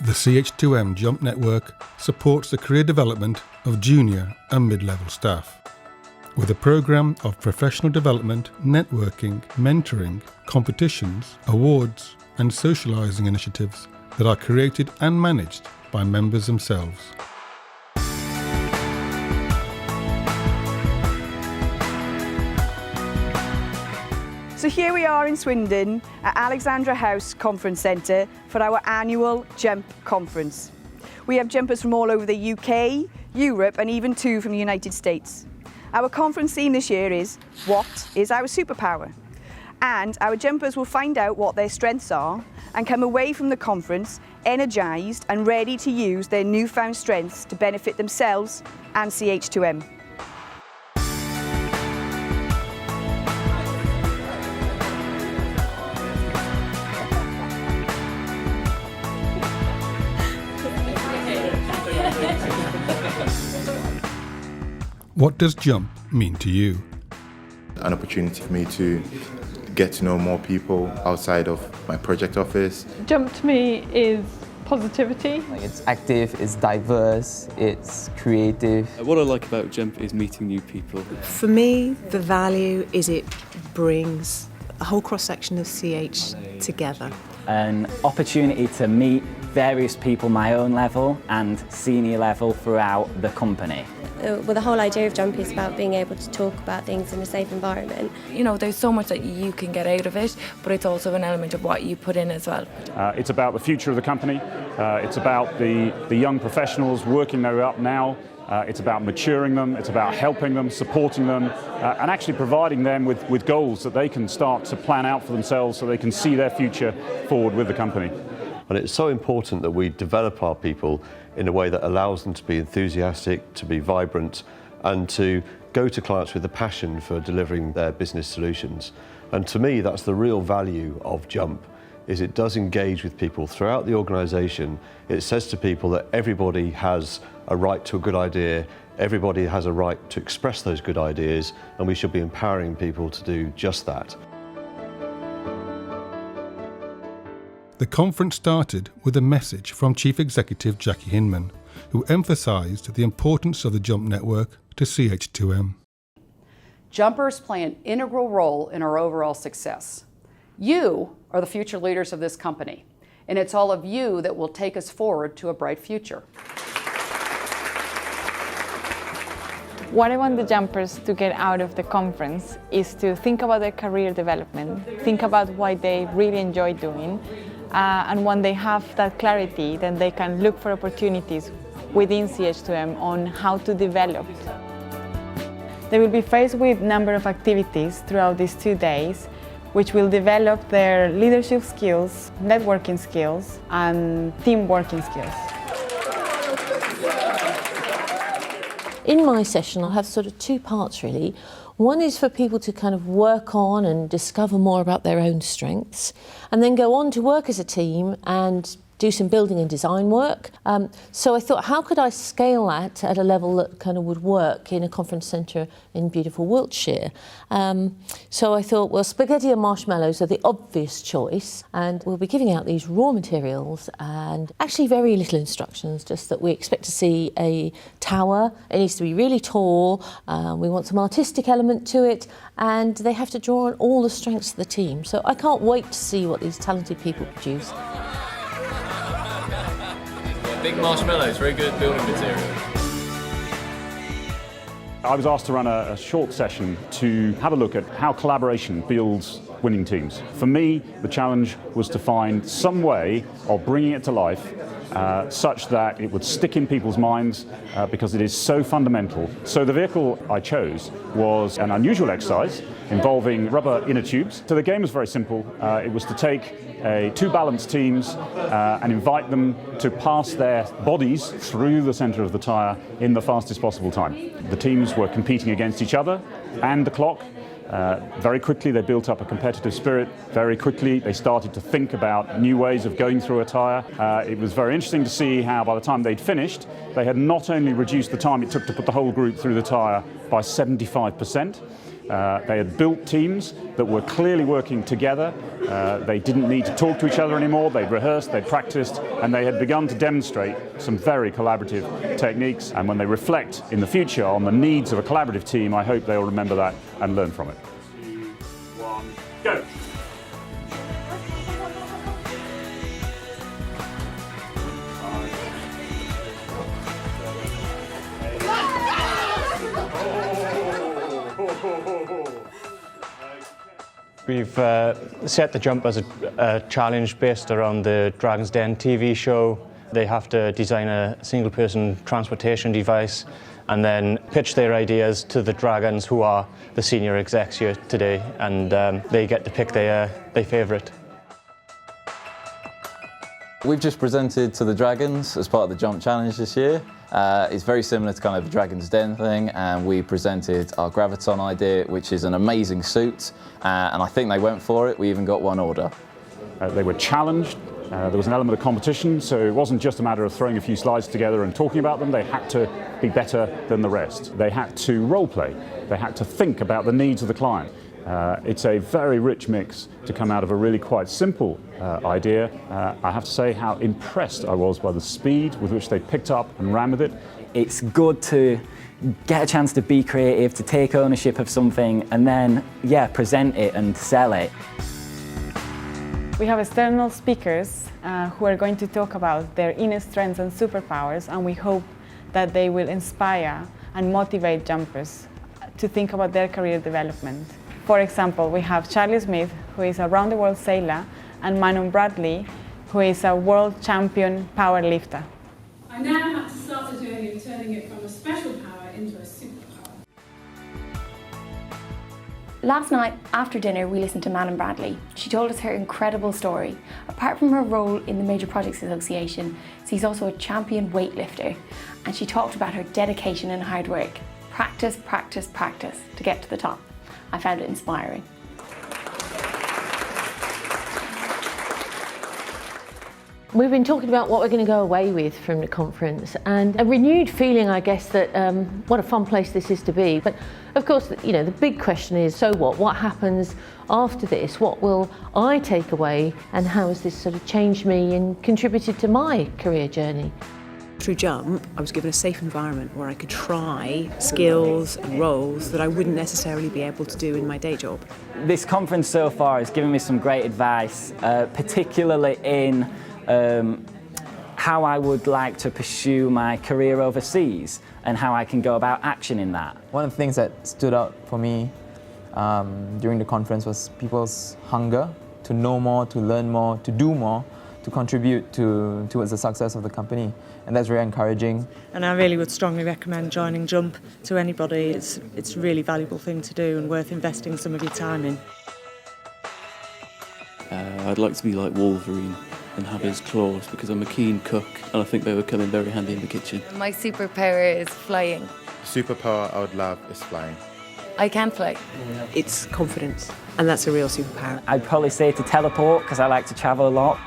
The CH2M JuMP network supports the career development of junior and mid-level staff, with a programme of professional development, networking, mentoring, competitions, awards and socializing initiatives that are created and managed by members themselves. So here we are in Swindon at Alexandra House Conference Centre for our annual JuMP Conference. We have jumpers from all over the UK, Europe and even 2 from the United States. Our conference theme this year is "What is our superpower?" And our jumpers will find out what their strengths are and come away from the conference energised and ready to use their newfound strengths to benefit themselves and CH2M. What does JuMP mean to you? An opportunity for me to get to know more people outside of my project office. JuMP to me is positivity. It's active, it's diverse, it's creative. What I like about JuMP is meeting new people. For me, the value is it brings a whole cross-section of CH together. An opportunity to meet various people my own level and senior level throughout the company. Well, the whole idea of JuMP is about being able to talk about things in a safe environment. You know, there's so much that you can get out of it, but it's also an element of what you put in as well. It's about the future of the company. It's about the young professionals working their way up now. It's about maturing them, it's about helping them, supporting them, and actually providing them with goals that they can start to plan out for themselves so they can see their future forward with the company. And it's so important that we develop our people in a way that allows them to be enthusiastic, to be vibrant, and to go to clients with a passion for delivering their business solutions. And to me, that's the real value of JuMP, is it does engage with people throughout the organisation. It says to people that everybody has a right to a good idea, everybody has a right to express those good ideas, and we should be empowering people to do just that. The conference started with a message from Chief Executive Jackie Hinman, who emphasised the importance of the JuMP network to CH2M. Jumpers play an integral role in our overall success. You are the future leaders of this company, and it's all of you that will take us forward to a bright future. What I want the jumpers to get out of the conference is to think about their career development, think about what they really enjoy doing, and when they have that clarity, then they can look for opportunities within CH2M on how to develop. They will be faced with a number of activities throughout these 2 days, which will develop their leadership skills, networking skills, and team working skills. In my session, I'll have sort of 2 parts really. One is for people to kind of work on and discover more about their own strengths, and then go on to work as a team and do some building and design work. So I thought, how could I scale that at a level that kind of would work in a conference centre in beautiful Wiltshire? So I thought, well, spaghetti and marshmallows are the obvious choice, and we'll be giving out these raw materials and actually very little instructions, just that we expect to see a tower. It needs to be really tall. We want some artistic element to it, and they have to draw on all the strengths of the team. So I can't wait to see what these talented people produce. Big marshmallows, very good building material. I was asked to run a short session to have a look at how collaboration builds winning teams. For me, the challenge was to find some way of bringing it to life such that it would stick in people's minds because it is so fundamental. So the vehicle I chose was an unusual exercise involving rubber inner tubes. So the game was very simple. It was to take 2 balanced teams and invite them to pass their bodies through the centre of the tyre in the fastest possible time. The teams were competing against each other and the clock. Very quickly they built up a competitive spirit. Very quickly they started to think about new ways of going through a tyre. It was very interesting to see how by the time they'd finished, they had not only reduced the time it took to put the whole group through the tyre by 75%, They had built teams that were clearly working together. They didn't need to talk to each other anymore. They'd rehearsed, they'd practiced, and they had begun to demonstrate some very collaborative techniques. And when they reflect in the future on the needs of a collaborative team, I hope they'll remember that and learn from it. 2, 1, go! We've set the jump as a challenge based around the Dragon's Den TV show. They have to design a single-person transportation device and then pitch their ideas to the Dragons, who are the senior execs here today, and they get to pick their favourite. We've just presented to the Dragons as part of the Jump Challenge this year. It's very similar to kind of the Dragon's Den thing, and we presented our Graviton idea, which is an amazing suit, and I think they went for it. We even got one order. They were challenged. There was an element of competition, so it wasn't just a matter of throwing a few slides together and talking about them. They had to be better than the rest. They had to role play. They had to think about the needs of the client. It's a very rich mix to come out of a really quite simple idea. I have to say how impressed I was by the speed with which they picked up and ran with it. It's good to get a chance to be creative, to take ownership of something, and then, present it and sell it. We have external speakers who are going to talk about their inner strengths and superpowers, and we hope that they will inspire and motivate jumpers to think about their career development. For example, we have Charlie Smith, who is a round-the-world sailor, and Manon Bradley, who is a world champion power lifter. I now have to start the journey of turning it from a special power into a superpower. Last night, after dinner, we listened to Manon Bradley. She told us her incredible story. Apart from her role in the Major Projects Association, she's also a champion weightlifter, and she talked about her dedication and hard work. Practice, practice, practice to get to the top. I found it inspiring. We've been talking about what we're going to go away with from the conference, and a renewed feeling, I guess, that what a fun place this is to be. But of course, you know, the big question is, so what? What happens after this? What will I take away, and how has this sort of changed me and contributed to my career journey? Through Jump, I was given a safe environment where I could try skills and roles that I wouldn't necessarily be able to do in my day job. This conference so far has given me some great advice, particularly in how I would like to pursue my career overseas and how I can go about action in that. One of the things that stood out for me during the conference was people's hunger to know more, to learn more, to do more, to contribute towards the success of the company, and that's very encouraging. And I really would strongly recommend joining Jump to anybody. It's a really valuable thing to do and worth investing some of your time in. I'd like to be like Wolverine and have his claws, because I'm a keen cook and I think they would come in very handy in the kitchen. My superpower is flying. Superpower I would love is flying. I can fly. It's confidence, and that's a real superpower. I'd probably say to teleport, because I like to travel a lot.